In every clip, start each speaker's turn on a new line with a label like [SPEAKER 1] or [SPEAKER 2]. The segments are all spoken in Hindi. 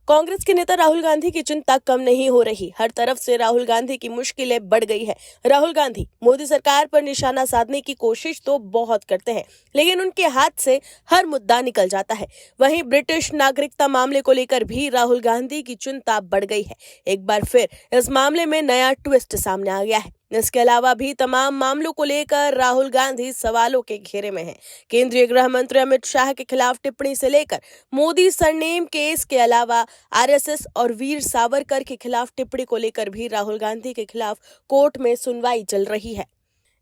[SPEAKER 1] कांग्रेस के नेता राहुल गांधी की चिंता कम नहीं हो रही। हर तरफ से राहुल गांधी की मुश्किलें बढ़ गई है। राहुल गांधी मोदी सरकार पर निशाना साधने की कोशिश तो बहुत करते हैं, लेकिन उनके हाथ से हर मुद्दा निकल जाता है। वहीं ब्रिटिश नागरिकता मामले को लेकर भी राहुल गांधी की चिंता बढ़ गई है। एक बार फिर इस मामले में नया ट्विस्ट सामने आ गया है। इसके अलावा भी तमाम मामलों को लेकर राहुल गांधी सवालों के घेरे में हैं। केंद्रीय गृह मंत्री अमित शाह के खिलाफ टिप्पणी से लेकर मोदी सरनेम केस के अलावा आरएसएस और वीर सावरकर के खिलाफ टिप्पणी को लेकर भी राहुल गांधी के खिलाफ कोर्ट में सुनवाई चल रही है।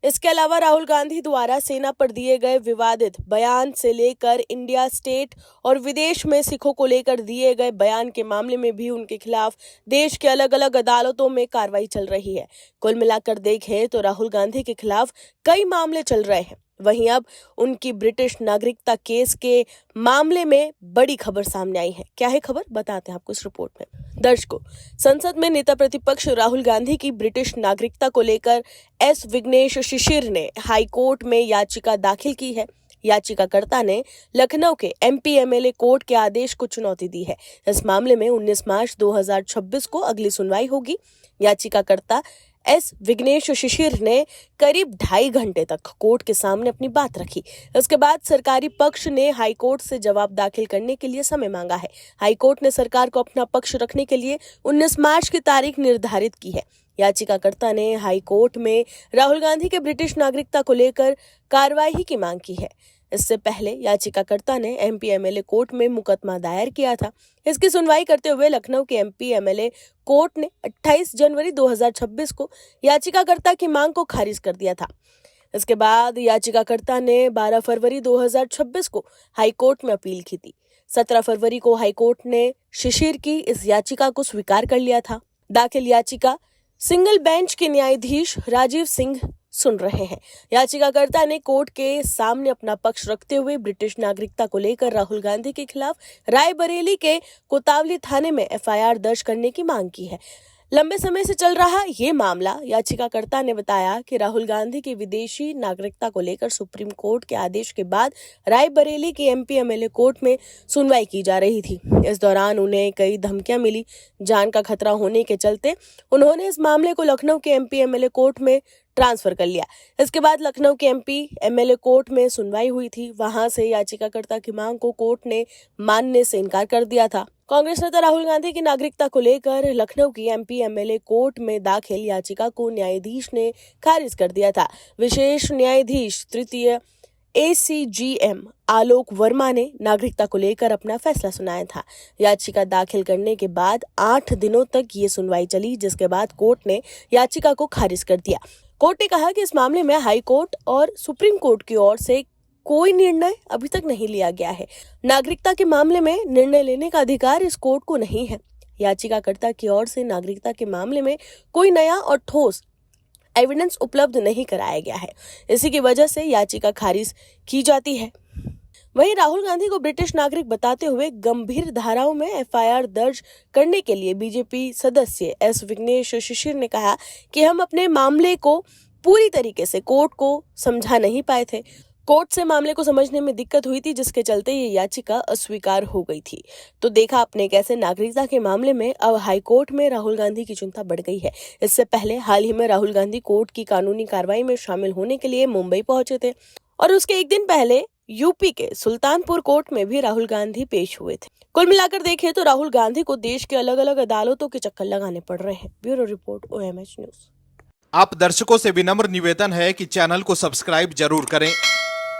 [SPEAKER 1] इसके अलावा राहुल गांधी द्वारा सेना पर दिए गए विवादित बयान से लेकर इंडिया स्टेट और विदेश में सिखों को लेकर दिए गए बयान के मामले में भी उनके खिलाफ देश के अलग अलग अदालतों में कार्रवाई चल रही है। कुल मिलाकर देखें तो राहुल गांधी के खिलाफ कई मामले चल रहे हैं। वहीं अब उनकी ब्रिटिश नागरिकता केस के मामले में बड़ी खबर सामने आई है। क्या है खबर, बताते हैं आपको इस रिपोर्ट में। दर्शकों, संसद में नेता प्रतिपक्ष राहुल गांधी की ब्रिटिश नागरिकता को लेकर एस विघ्नेश शिशिर ने हाई कोर्ट में याचिका दाखिल की है। याचिकाकर्ता ने लखनऊ के एमपी एमएलए कोर्ट के आदेश को चुनौती दी है। इस मामले में 19 मार्च 2026 को अगली सुनवाई होगी। याचिकाकर्ता एस विघ्नेश शिशिर ने करीब 2.5 घंटे तक कोर्ट के सामने अपनी बात रखी। इसके बाद सरकारी पक्ष ने हाईकोर्ट से जवाब दाखिल करने के लिए समय मांगा है। हाईकोर्ट ने सरकार को अपना पक्ष रखने के लिए 19 मार्च की तारीख निर्धारित की है। याचिकाकर्ता ने हाईकोर्ट में राहुल गांधी के ब्रिटिश नागरिकता को लेकर कार्रवाई की मांग की है। इससे पहले याचिकाकर्ता ने एमपी एमएलए कोर्ट में मुकदमा दायर किया था। इसकी सुनवाई करते हुए लखनऊ के एमपी एमएलए कोर्ट ने 28 जनवरी 2026 को याचिकाकर्ता की मांग को खारिज कर दिया था। इसके बाद याचिकाकर्ता ने 12 फरवरी 2026 को हाईकोर्ट में अपील की थी। 17 फरवरी को हाईकोर्ट ने शिशिर की इस याचिका को स्वीकार कर लिया था। दाखिल याचिका सिंगल बेंच के न्यायाधीश राजीव सिंह सुन रहे हैं। याचिकाकर्ता ने कोर्ट के सामने अपना पक्ष रखते हुए ब्रिटिश नागरिकता को लेकर राहुल गांधी के खिलाफ रायबरेली के कोतवाली थाने में एफआईआर दर्ज करने की मांग की है। लंबे समय से चल रहा ये मामला, याचिकाकर्ता ने बताया कि राहुल गांधी की विदेशी नागरिकता को लेकर सुप्रीम कोर्ट के आदेश के बाद रायबरेली के एमपी एमएलए कोर्ट में सुनवाई की जा रही थी। इस दौरान उन्हें कई धमकियां मिली। जान का खतरा होने के चलते उन्होंने इस मामले को लखनऊ के एमपी एमएलए कोर्ट में ट्रांसफर कर लिया। इसके बाद लखनऊ के एमपी एमएलए कोर्ट में सुनवाई हुई थी। वहां से याचिकाकर्ता की मांग को कोर्ट ने मानने से इनकार कर दिया था। कांग्रेस नेता राहुल गांधी की नागरिकता को लेकर लखनऊ की एमपी एमएलए कोर्ट में दाखिल याचिका को न्यायाधीश ने खारिज कर दिया था। विशेष न्यायाधीश तृतीय एसीजीएम आलोक वर्मा ने नागरिकता को लेकर अपना फैसला सुनाया था। याचिका दाखिल करने के बाद 8 दिनों तक ये सुनवाई चली, जिसके बाद कोर्ट ने याचिका को खारिज कर दिया। कोर्ट ने कहा कि इस मामले में हाई कोर्ट और सुप्रीम कोर्ट की ओर से कोई निर्णय अभी तक नहीं लिया गया है। नागरिकता के मामले में निर्णय लेने का अधिकार इस कोर्ट को नहीं है। याचिकाकर्ता की ओर से नागरिकता के मामले में कोई नया और ठोस एविडेंस उपलब्ध नहीं कराया गया है। इसी की वजह से याचिका खारिज की जाती है। वहीं राहुल गांधी को ब्रिटिश नागरिक बताते हुए गंभीर धाराओं में एफआईआर दर्ज करने के लिए बीजेपी सदस्य एस विघ्नेश शिशिर ने कहा कि हम अपने मामले को पूरी तरीके से कोर्ट को समझा नहीं पाए थे। कोर्ट से मामले को समझने में दिक्कत हुई थी, जिसके चलते ये याचिका अस्वीकार हो गई थी। तो देखा आपने कैसे नागरिकता के मामले में अब हाई कोर्ट में राहुल गांधी की चिंता बढ़ गई है। इससे पहले हाल ही में राहुल गांधी कोर्ट की कानूनी कार्रवाई में शामिल होने के लिए मुंबई पहुंचे थे और उसके एक दिन पहले यूपी के सुल्तानपुर कोर्ट में भी राहुल गांधी पेश हुए थे। कुल मिलाकर देखें तो राहुल गांधी को देश के अलग अलग अदालतों के चक्कर लगाने पड़ रहे हैं। Bureau report, OMH news.
[SPEAKER 2] आप दर्शकों से विनम्र निवेदन है कि चैनल को सब्सक्राइब जरूर करें